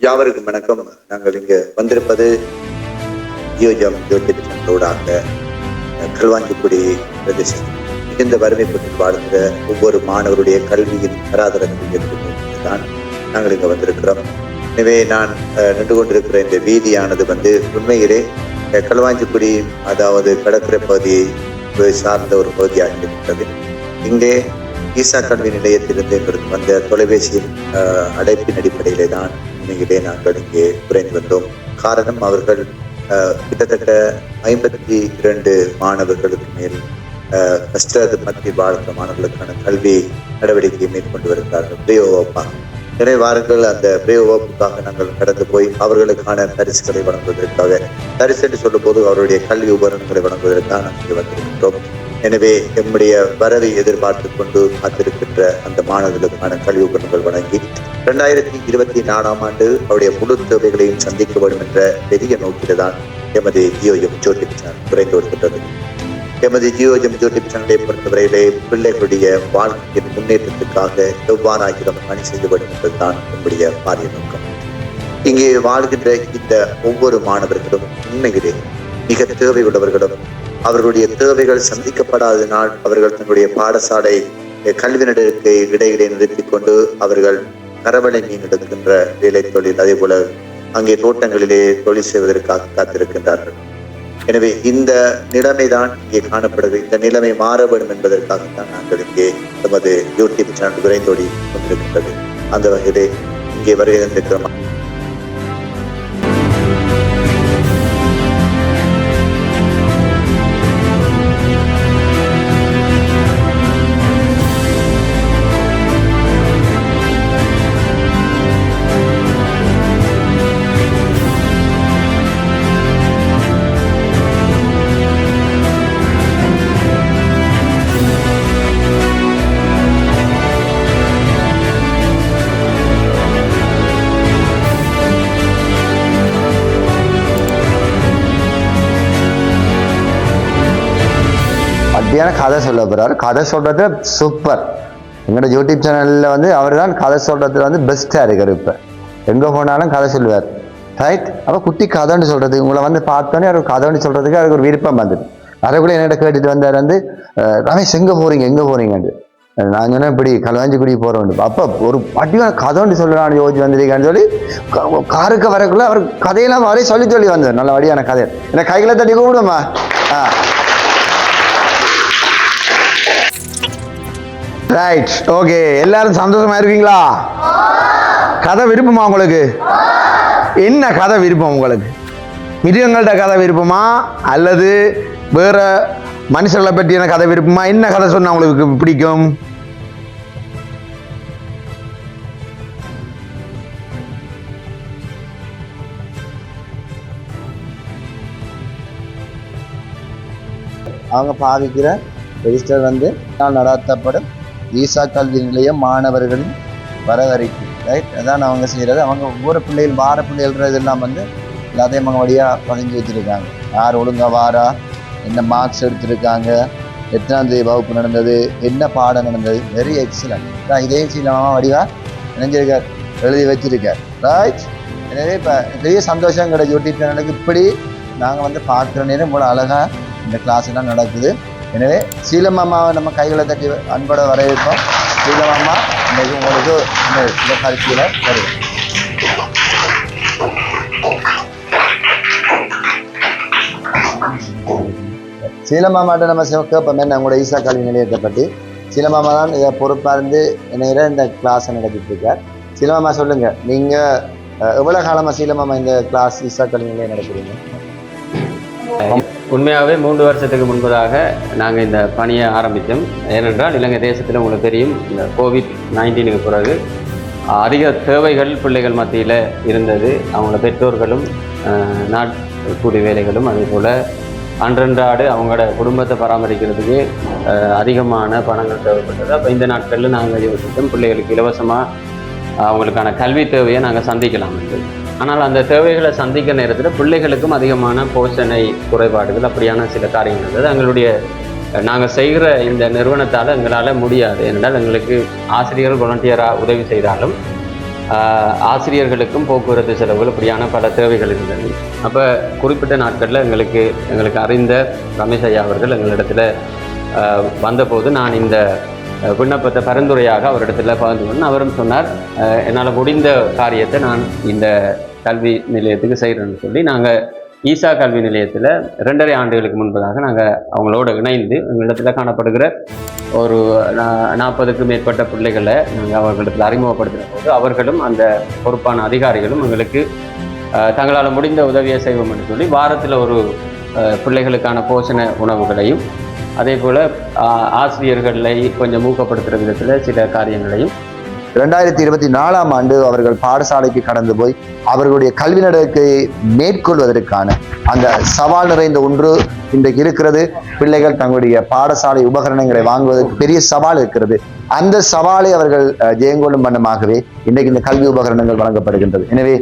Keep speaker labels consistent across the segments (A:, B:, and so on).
A: யாவருக்கும் வணக்கம். நாங்கள் இங்கு வந்திருப்பது ஜியோஜம் ஜோதிடூடாக களுவாஞ்சிக்குடி பிரதேசத்தில் மிகுந்த வறுமைப்பட்டு வாழ்ந்த ஒவ்வொரு மாணவருடைய கல்வியின் தராதரங்கள் தான் நாங்கள் இங்கு வந்திருக்கிறோம். எனவே நான் நின்று கொண்டிருக்கிற இந்த வீதியானது உண்மையிலே களுவாஞ்சிக்குடி, அதாவது கடற்கரை பகுதியை சார்ந்த ஒரு பகுதியாக இருக்கின்றது. இங்கே ஈசா கல்வி நிலையத்திலிருந்து எங்களுக்கு வந்த தொலைபேசியின் அழைப்பின் அடிப்படையிலே தான் உண்மையிலே நாங்கள் இங்கே குறைந்து வந்தோம். காரணம், அவர்கள் கிட்டத்தட்ட 52 மாணவர்களுக்கு மேல் கஷ்ட மத்தியில் வாழ்ந்த மாணவர்களுக்கான கல்வி நடவடிக்கையை மேற்கொண்டு வருகிறார்கள் பிரயோகமாக. எனவே வாருங்கள், அந்த பிரயோகப்புக்காக நாங்கள் கடந்து போய் அவர்களுக்கான பரிசுகளை வழங்குவதற்காக, பரிசு என்று சொல்லும் போது அவருடைய கல்வி உபகரணங்களை வழங்குவதற்காக நாம் இங்கே வந்திருக்கின்றோம். எனவே நம்முடைய வரவை எதிர்பார்த்து கொண்டு காத்திருக்கின்ற அந்த மாணவர்களுக்கான கல்வி உபகரணங்கள் வழங்கி 2024ஆம் ஆண்டு அவருடைய முழு தேவைகளையும் சந்திக்க வேண்டும் என்ற பெரிய நோக்கில்தான் எமது ஜியோஜம் யூடியூப் சேனல் குறைந்து வருகின்றது. எமது ஜியோஜம் யூடியூப் சேனலை பொறுத்தவரையிலே பிள்ளைகளுடைய வாழ்க்கையின் முன்னேற்றத்துக்காக எவ்வாறாயிரம் பணி செய்ய வேண்டும் என்பதுதான் நம்முடைய பாரிய நோக்கம். இங்கே வாழ்கின்ற இந்த ஒவ்வொரு மாணவர்களும் உண்மையிலே மிக தேவை உள்ளவர்களும், அவர்களுடைய தேவைகள் சந்திக்கப்படாததினால் அவர்கள் தங்களுடைய பாடசாலை கல்வி நடவடிக்கை இடையிலே நிறுத்திக் கொண்டு அவர்கள் கரவளை மீன் எடுக்கின்ற வேலை தொழில், அதே போல அங்கே தோட்டங்களிலே தொழில் செய்வதற்காக காத்திருக்கின்றார்கள். எனவே இந்த நிலைமைதான் இங்கே காணப்படுகிறது. இந்த நிலைமை மாற வேண்டும் என்பதற்காகத்தான் நாங்கள் இங்கே நமது யூடியூப் சேனல் விரைந்தோடி கொண்டிருக்கின்றது. அந்த வகையிலே இங்கே வருகை தந்திருக்கிறோம்.
B: கதை சொல்ல போறாரு. கதை சொல்றது சூப்பர். எங்களோட யூடியூப் சேனல்ல அவர் தான் கதை சொல்றதுல பெஸ்டா இருக்காரு. இப்ப எங்க போனாலும் கதை சொல்லுவார். ரைட். அப்ப குட்டி கதைன்னு சொல்றது, உங்களை பார்த்தோன்னே அவர் கதைன்னு சொல்றதுக்கு அவருக்கு ஒரு விருப்பம் வந்தது. அதை கூட என்னிட்ட கேட்டுட்டு வந்தார், ரமேஷ் எங்க போறீங்க நான் சொன்னேன், இப்படி களுவாஞ்சிக்குடி போறோம். அப்ப ஒரு பட்டியான கதைன்னு சொல்லலான்னு யோசிச்சு வந்திருக்கான்னு சொல்லி காருக்கு வரக்குள்ள அவர் கதையெல்லாம் அவரே சொல்லி வந்தார். நல்ல வடியான கதை. என்ன கைகளை தட்டி கூப்பிடுமா? Right, okay. எல்லாரும் சந்தோஷமா இருக்கீங்களா? கதை விருப்பமா உங்களுக்கு? என்ன கதை விருப்பம் உங்களுக்கு? மிருகங்கள்ட்ட கதை விருப்பமா அல்லது வேற மனுஷர்களை பற்றின கதை விருப்பமா? என்ன கதை சொன்னா உங்களுக்கு பிடிக்கும்? அவங்க பாவிக்கிற ரெஜிஸ்டர் நடத்தப்படும் ஈசா கல்வி நிலையம் மாணவர்களின் வரவழைப்பு. ரைட். அதான் அவங்க செய்கிறது. அவங்க ஒவ்வொரு பிள்ளைகள் வார பிள்ளைகள் இதெல்லாம் எல்லாத்தையும் அவங்க வழியாக பதிஞ்சு வச்சுருக்காங்க. யார் ஒழுங்கா வாரா, என்ன மார்க்ஸ் எடுத்திருக்காங்க, எத்தனாம் தேதி வகுப்பு நடந்தது, என்ன பாடம் நடந்தது. Very excellent. இதே சீலமாக வடிவாக நினைஞ்சிருக்கார், எழுதி வச்சிருக்கார். ரைட். எனவே இப்போ பெரிய சந்தோஷம் கிடையாது. யூடியூப் சேனலுக்கு இப்படி நாங்கள் பார்க்குற நேரம் இவ்வளோ அழகாக இந்த கிளாஸ் எல்லாம் நடக்குது. எனவே சீலமாமாவை நம்ம கைகளை தட்டி அன்போட வரவேற்போம். சீலமாமா இன்னைக்கு உங்களுக்கு இந்த கருத்தியில் வருவோம். சீலமாமாட்ட நம்ம கேட்போம் என்ன உங்களோட ஈசா கல்வி நிலையத்தை பற்றி. சீலமாமா தான் இதை பொறுப்பாக இருந்து என்னையில இந்த கிளாஸை நடத்திட்டு இருக்கார். சீலமாமா சொல்லுங்க, நீங்க எவ்வளவு காலமா சீலமாமா இந்த கிளாஸ் ஈசா கல்வி நிலையம் நடத்துறீங்க?
C: உண்மையாகவே 3 வருஷத்துக்கு முன்பதாக நாங்கள் இந்த பணியை ஆரம்பித்தோம். ஏனென்றால் இலங்கை தேசத்தில் உங்களுக்கு தெரியும், இந்த COVID-19க்கு பிறகு அதிக தேவைகள் பிள்ளைகள் மத்தியில் இருந்தது. அவங்களோட பெற்றோர்களும் நாட்கூடி வேலைகளும் அதே போல் அன்றன்றாடு அவங்களோட குடும்பத்தை பராமரிக்கிறதுக்கு அதிகமான பணங்கள் தேவைப்பட்டது. அப்போ இந்த நாட்களில் நாங்கள் யோசித்தோம், பிள்ளைகளுக்கு இலவசமாக அவங்களுக்கான கல்வி தேவையை நாங்கள் சந்திக்கலாம் என்று. ஆனால் அந்த தேவைகளை சந்திக்கிற நேரத்தில் பிள்ளைகளுக்கும் அதிகமான போஷணை குறைபாடுகள் அப்படியான சில காரியங்கள் இருந்தது. எங்களுடைய நாங்கள் செய்கிற இந்த நிறுவனத்தால் எங்களால் முடியாது. ஏனென்றால் எங்களுக்கு ஆசிரியர்கள் வாலண்டியராக உதவி செய்தாலும் ஆசிரியர்களுக்கும் போக்குவரத்து செலவுகள் இப்படியான பல தேவைகள் இருந்தது. அப்போ குறிப்பிட்ட நாட்களில் எங்களுக்கு அறிந்த ரமேஷ் ஐயா அவர்கள் எங்களிடத்தில் வந்தபோது நான் இந்த விண்ணப்பத்தை பரிந்துரையாக அவரிடத்தில் பகிர்ந்து கொண்டு அவரும் சொன்னார், என்னால் முடிந்த காரியத்தை நான் இந்த கல்வி நிலையத்துக்கு செய்கிறேன்னு சொல்லி நாங்கள் ஈசா கல்வி நிலையத்தில் 2.5 ஆண்டுகளுக்கு முன்பதாக நாங்கள் அவங்களோட இணைந்து எங்களிடத்தில் காணப்படுகிற ஒரு 40க்கும் மேற்பட்ட பிள்ளைகளை நாங்கள் அவர்களிடத்தில் அறிமுகப்படுத்தின போது அவர்களும் அந்த பொறுப்பான அதிகாரிகளும் எங்களுக்கு தங்களால் முடிந்த உதவியை செய்வோம் என்று சொல்லி வாரத்தில் ஒரு பிள்ளைகளுக்கான போஷண உணவுகளையும் அதே போல் ஆசிரியர்களை கொஞ்சம் ஊக்கப்படுத்துகிற விதத்தில் சில காரியங்களையும்
B: 2024ஆம் ஆண்டு அவர்கள் பாடசாலைக்கு கடந்து போய் அவர்களுடைய கல்வி நடவடிக்கை மேற்கொள்வதற்கான அந்த சவால் நிறைந்த ஒன்று இன்றைக்கு இருக்கிறது. பிள்ளைகள் தங்களுடைய பாடசாலை உபகரணங்களை வாங்குவதற்கு பெரிய சவால் இருக்கிறது. அந்த சவாலை அவர்கள் ஜெயங்கொள்ளும் வண்ணமாகவே இன்றைக்கு இந்த கல்வி உபகரணங்கள் வழங்கப்படுகின்றது. எனவே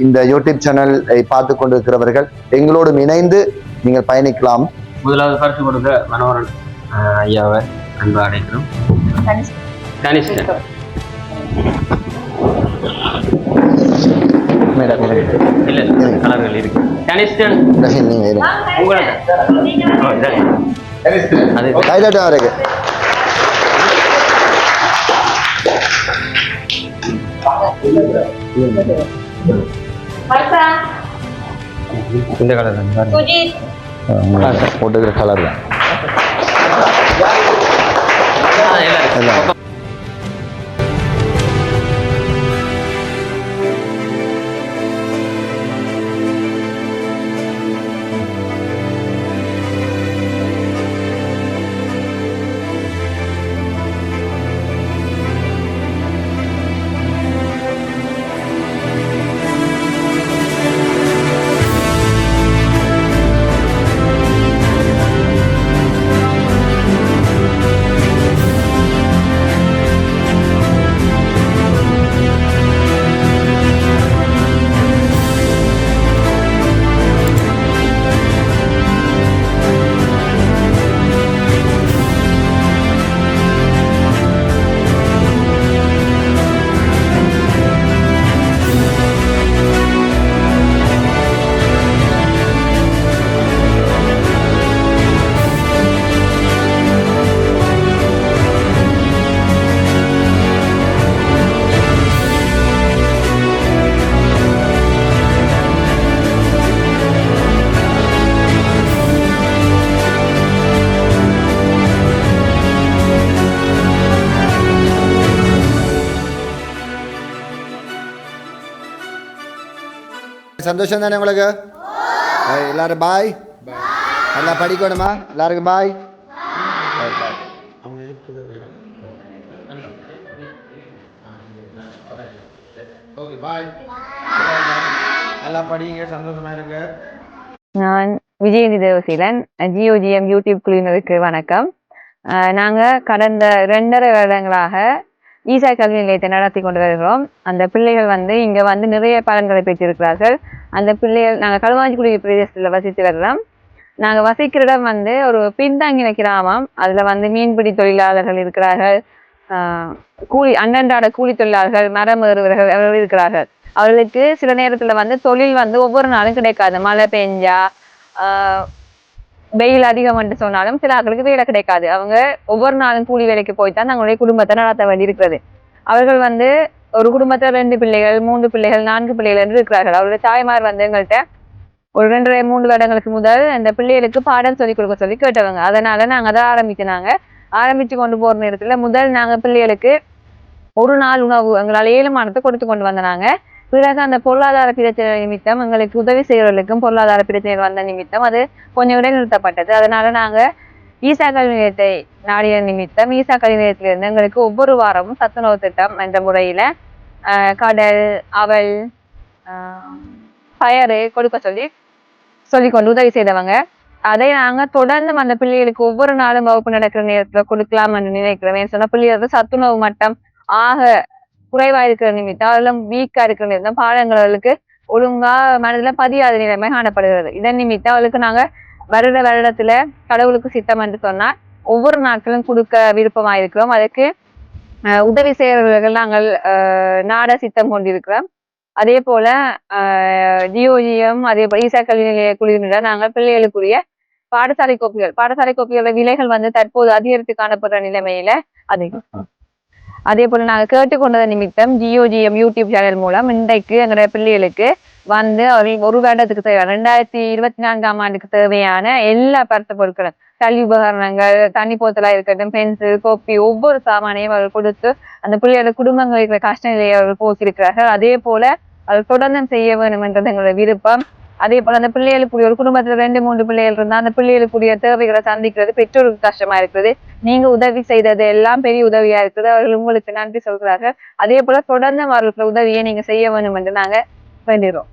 B: இந்த யூடியூப் சேனலை பார்த்து கொண்டிருக்கிறவர்கள் எங்களோடும் இணைந்து நீங்கள் பயணிக்கலாம்.
C: முதலாவது பரிசு கொடுக்க மனோகரன் ஐயாவை அன்பு அழைக்கிறோம். கனிஷ்டன் இல்ல கலர்கள் இருக்கு. கனிஷ்டன் இந்த கலர்
B: போட்டுக்கிற கலர் தான். சந்தோஷம் தானே உங்களுக்கு? எல்லாரும் பாய். நல்லா படிக்கணுமா? எல்லாருக்கும் பாய். நல்லா படிங்க, சந்தோஷமா இருங்க.
D: நான் விஜயந்தி தேவசீலன், ஜியோஜிஎம் யூடியூப் குழுவினருக்கு வணக்கம். நாங்கள் கடந்த 2.5 வருடங்களாக ஈசா கல்வி நிலையத்தை நடத்தி கொண்டு வருகிறோம். அந்த பிள்ளைகள் இங்கே நிறைய பலன்களை பெற்றிருக்கிறார்கள். அந்த பிள்ளைகள் நாங்கள் களுவாஞ்சிக்குடி பிரதேசத்தில் வசித்து வருகிறோம். நாங்கள் வசிக்கிற இடம் ஒரு பின்தங்கின கிராமம். அதில் மீன்பிடி தொழிலாளர்கள் இருக்கிறார்கள், அன்றாட கூலி தொழிலாளர்கள், மரம் ஏறுவர்கள் அவர்கள் இருக்கிறார்கள். அவர்களுக்கு சில நேரத்தில் தொழில் ஒவ்வொரு நாளும் கிடைக்காது. மழை பெஞ்சா வெயில் அதிகம் என்று சொன்னாலும் சில ஆட்களுக்கு வேலை கிடைக்காது. அவங்க ஒவ்வொரு நாளும் கூலி வேலைக்கு போய்தான் தங்களுடைய குடும்பத்தை நடத்த வேண்டி இருக்கிறது. அவர்கள் ஒரு குடும்பத்தில் 2 பிள்ளைகள், 3 பிள்ளைகள், 4 பிள்ளைகள் என்று இருக்கிறார்கள். அவருடைய தாய்மார் எங்கள்கிட்ட ஒரு 2-3 வருடங்களுக்கு முதல் அந்த பிள்ளைகளுக்கு பாடம் சொல்லிக் கொடுக்க சொல்லி கேட்டவங்க. அதனால நாங்கள் அதை ஆரம்பிச்சு கொண்டு போற நேரத்தில் முதல் நாங்கள் பிள்ளைகளுக்கு ஒரு நாள் உணவு எங்களால் 7 மாதத்தை கொடுத்து கொண்டு வந்தாங்க. பிறகு அந்த பொருளாதார பிரச்சனை நிமித்தம் எங்களுக்கு உதவி செய்வர்களுக்கும் பொருளாதார பிரச்சனை வந்த நிமித்தம் அது கொஞ்சம் நிறுத்தப்பட்டது. அதனால நாங்கள் ஈசா கல்வி நிலையத்தை நாடிய நிமித்தம் ஈசா கல்வி நிலையத்திலிருந்து எங்களுக்கு ஒவ்வொரு வாரமும் சத்துணவு திட்டம் என்ற முறையில கடல், அவல், பயறு கொடுக்க சொல்லி கொண்டு உதவி செய்தவங்க. அதை நாங்கள் தொடர்ந்து அந்த பிள்ளைகளுக்கு ஒவ்வொரு நாளும் வகுப்பு நடக்கிற நேரத்தில் கொடுக்கலாம் என்று நினைக்கிறோம். சொன்ன பிள்ளைகளுக்கு சத்துணவு மட்டம் ஆக குறைவா இருக்கிற நிமித்தம், அதெல்லாம் வீக்கா இருக்கிற நிமித்தம் பாடங்களுக்கு ஒழுங்கா மனதுல பதியாத நிலைமை காணப்படுகிறது. இதன் நிமித்தம் அவளுக்கு நாங்க வருடத்துல கடவுளுக்கு சித்தம் என்று சொன்னா ஒவ்வொரு நாட்களும் கொடுக்க விருப்பமாயிருக்கிறோம். அதுக்கு உதவி செய்யறவர்கள் நாங்கள் நாட சித்தம் கொண்டிருக்கிறோம். அதே போல ஜியோஜியம் அதே போல ஈசா கல்வி நிலைய குழுவினர் நாங்கள் பிள்ளைகளுக்குரிய பாடசாலை கோப்பிகளோட விலைகள் வந்து தற்போது அதிகரித்து காணப்படுற நிலைமையில அது அதே போல நாங்கள் கேட்டுக்கொண்டது நிமித்தம் ஜியோஜிஎம் யூடியூப் சேனல் மூலம் இன்றைக்கு எங்களுடைய பிள்ளைகளுக்கு வந்து ஒரு வருடத்துக்கு தேவையான 2024ஆம் ஆண்டுக்கு தேவையான எல்லா பரிசு பொருட்களும் கல்வி உபகரணங்கள், தண்ணி போத்தலா இருக்கட்டும், பென்சில், கோப்பி, ஒவ்வொரு சாமானையும் அவர்கள் கொடுத்து அந்த பிள்ளைகளோட குடும்பங்கள் இருக்கிற கஷ்ட நிலையை அவர்கள் போக்கியிருக்கிறார்கள். அதே போல அவர் தொடர்ந்து செய்ய வேண்டும் என்றது எங்களோட விருப்பம். அதே போல அந்த பிள்ளைகளுக்குரிய ஒரு குடும்பத்துல 2-3 பிள்ளைகள் இருந்தா அந்த பிள்ளைகளுக்குரிய தேவைகளை சந்திக்கிறது பெற்றோருக்கு கஷ்டமா இருக்குது. நீங்க உதவி செய்தது எல்லாம் பெரிய உதவியா இருக்குது. அவர்கள் உங்களுக்கு நன்றி சொல்கிறார்கள். அதே போல தொடர்ந்து அவர்களுக்கு உதவியை நீங்க செய்ய வேண்டும் என்று நாங்க வேண்டுகிறோம்.